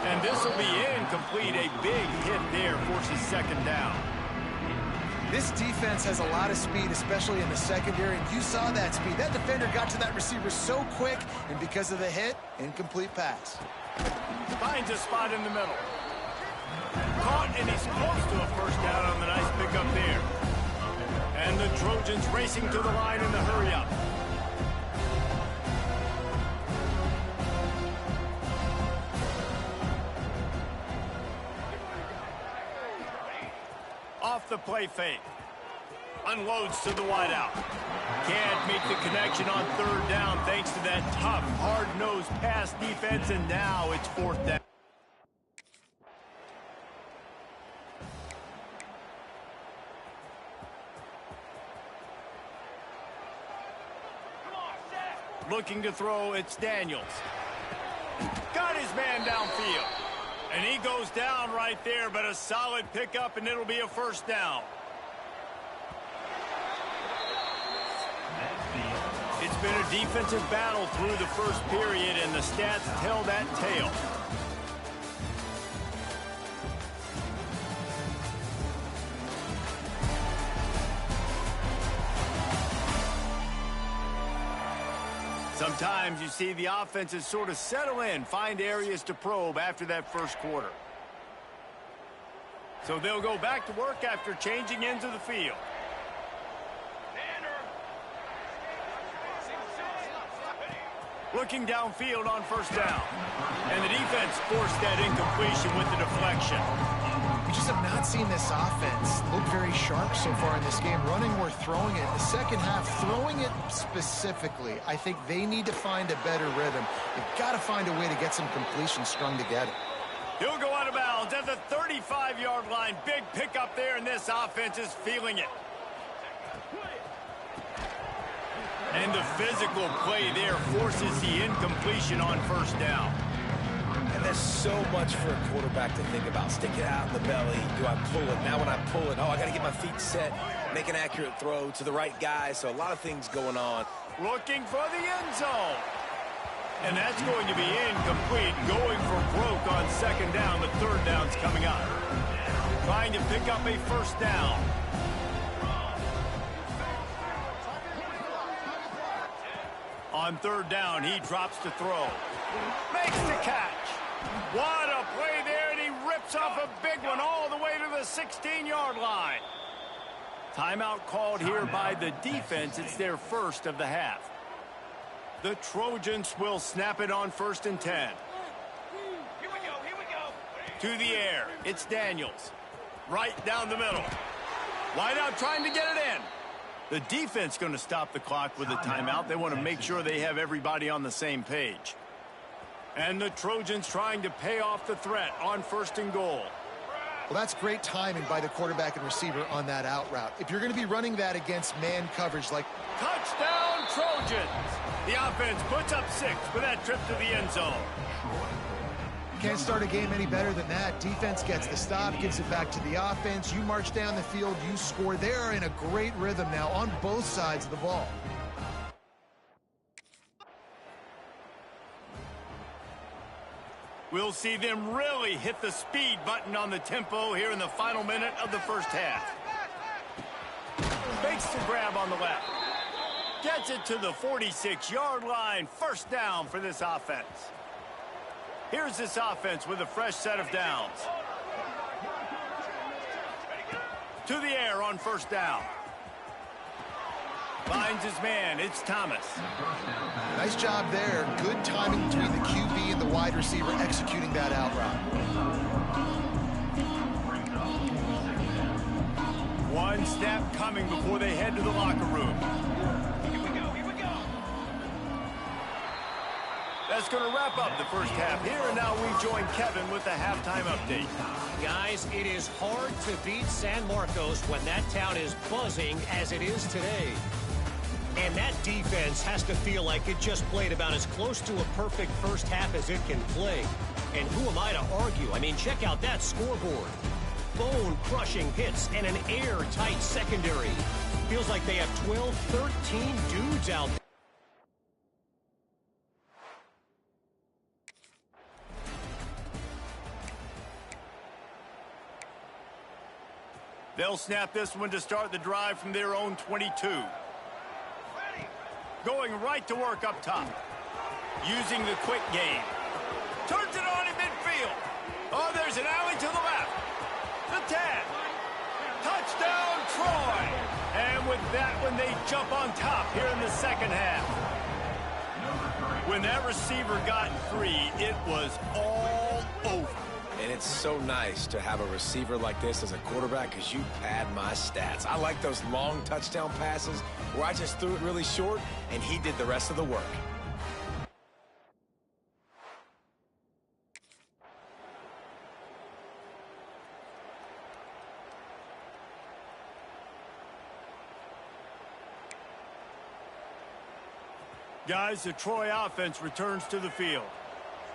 And this will be incomplete. A big hit there forces second down. This defense has a lot of speed, especially in the secondary, and you saw that speed. That defender got to that receiver so quick, and because of the hit, incomplete pass. Finds a spot in the middle. Caught, and he's close to a first down on the nice pickup there. And the Trojans racing to the line in the hurry-up. Off the play fake. Unloads to the wideout. Can't make the connection on third down thanks to that tough, hard-nosed pass defense, and now it's fourth down. Looking to throw, it's Daniels. Got his man downfield. And he goes down right there, but a solid pickup, and it'll be a first down. It's been a defensive battle through the first period, and the stats tell that tale. Sometimes you see the offenses sort of settle in, find areas to probe after that first quarter. So they'll go back to work after changing into the field. Looking downfield on first down. And the defense forced that incompletion with the deflection. We just have not seen this offense look very sharp so far in this game. Running or throwing it. In the second half, throwing it specifically, I think they need to find a better rhythm. They've got to find a way to get some completion strung together. He'll go out of bounds at the 35-yard line. Big pickup there, and this offense is feeling it. And the physical play there forces the incompletion on first down. And there's so much for a quarterback to think about. Stick it out in the belly. Do I pull it? Now when I pull it, I got to get my feet set, make an accurate throw to the right guy. So a lot of things going on. Looking for the end zone. And that's going to be incomplete. Going for broke on second down. The third down's coming up. Trying to pick up a first down. On third down, he drops to throw. Makes the catch. What a play there, and he rips off a big one all the way to the 16-yard line. Timeout called here by the defense. It's their first of the half. The Trojans will snap it on 1st and 10. Here we go. To the air, it's Daniels. Right down the middle. Wide out trying to get it in. The defense going to stop the clock with a timeout. They want to make sure they have everybody on the same page. And the Trojans trying to pay off the threat on 1st and goal. Well, that's great timing by the quarterback and receiver on that out route. If you're going to be running that against man coverage like... Touchdown, Trojans! The offense puts up 6 for that trip to the end zone. Can't start a game any better than that. Defense gets the stop, gives it back to the offense. You march down the field, you score. They're in a great rhythm now on both sides of the ball. We'll see them really hit the speed button on the tempo here in the final minute of the first half. Fakes the grab on the left. Gets it to the 46-yard line. First down for this offense. Here's this offense with a fresh set of downs. To the air on first down. Finds his man. It's Thomas. Nice job there. Good timing between the QB and the wide receiver executing that out route. One snap coming before they head to the locker room. That's going to wrap up the first half here, and now we join Kevin with the halftime update. Guys, it is hard to beat San Marcos when that town is buzzing as it is today. And that defense has to feel like it just played about as close to a perfect first half as it can play. And who am I to argue? I mean, check out that scoreboard. Bone-crushing hits and an airtight secondary. Feels like they have 12, 13 dudes out there. They'll snap this one to start the drive from their own 22. Going right to work up top. Using the quick game. Turns it on in midfield. Oh, there's an alley to the left. The 10. Touchdown, Troy. And with that one, they jump on top here in the second half. When that receiver got free, it was all over. And it's so nice to have a receiver like this as a quarterback because you pad my stats. I like those long touchdown passes where I just threw it really short and he did the rest of the work. Guys, the Troy offense returns to the field.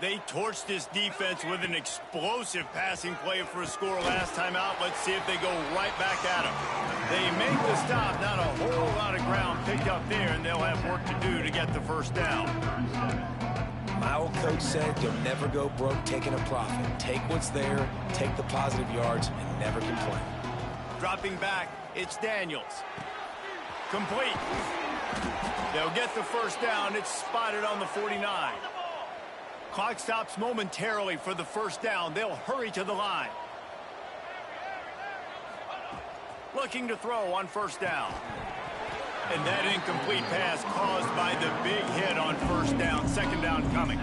They torched this defense with an explosive passing play for a score last time out. Let's see if they go right back at them. They make the stop. Not a whole lot of ground picked up there, and they'll have work to do to get the first down. My old coach said you'll never go broke taking a profit. Take what's there, take the positive yards, and never complain. Dropping back, it's Daniels. Complete. They'll get the first down. It's spotted on the 49. Clock stops momentarily for the first down. They'll hurry to the line. Looking to throw on first down. And that incomplete pass caused by the big hit on first down. Second down coming.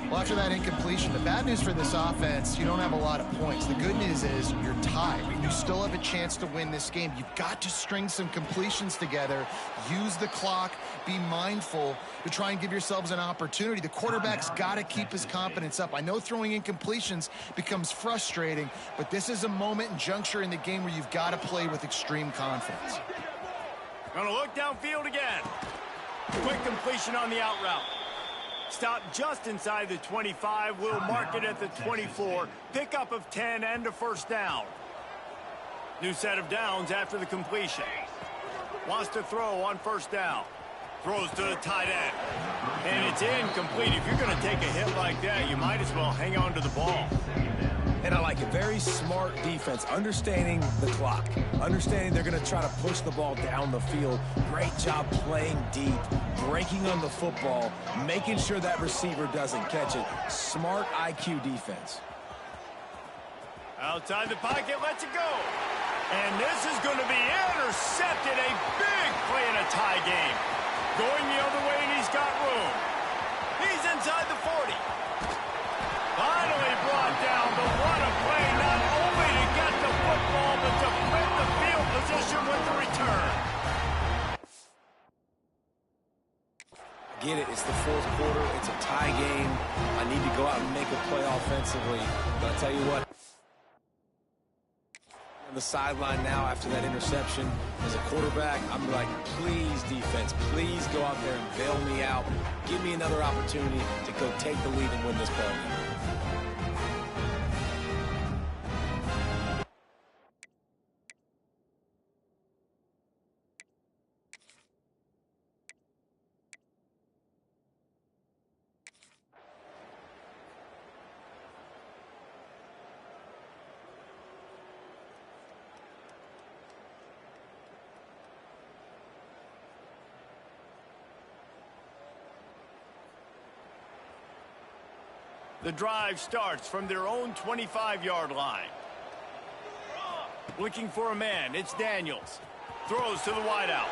Well, after that incompletion, the bad news for this offense, you don't have a lot of points. The good news is you're tied. You still have a chance to win this game. You've got to string some completions together, use the clock, be mindful to try and give yourselves an opportunity. The quarterback's got to keep his confidence up. I know throwing incompletions becomes frustrating, but this is a moment and juncture in the game where you've got to play with extreme confidence. Gonna look downfield again. Quick completion on the out route. Stop just inside the 25. We'll mark it at the 24. Pickup of 10 and a first down. New set of downs after the completion. Wants to throw on first down. Throws to the tight end. And it's incomplete. If you're going to take a hit like that, you might as well hang on to the ball. And I like it. Very smart defense, understanding the clock, understanding they're going to try to push the ball down the field. Great job playing deep, breaking on the football, making sure that receiver doesn't catch it. Smart IQ defense. Outside the pocket, lets it go. And this is going to be intercepted. A big play in a tie game. Going the other way, and he's got room. He's inside the 40. Finally brought down, but what a play, not only to get the football, but to flip the field position with the return. Get it, it's the fourth quarter, it's a tie game. I need to go out and make a play offensively. But I'll tell you what, on the sideline now after that interception, as a quarterback, I'm like, please, defense, please go out there and bail me out. Give me another opportunity to go take the lead and win this ball game. The drive starts from their own 25-yard line. Looking for a man, it's Daniels. Throws to the wideout.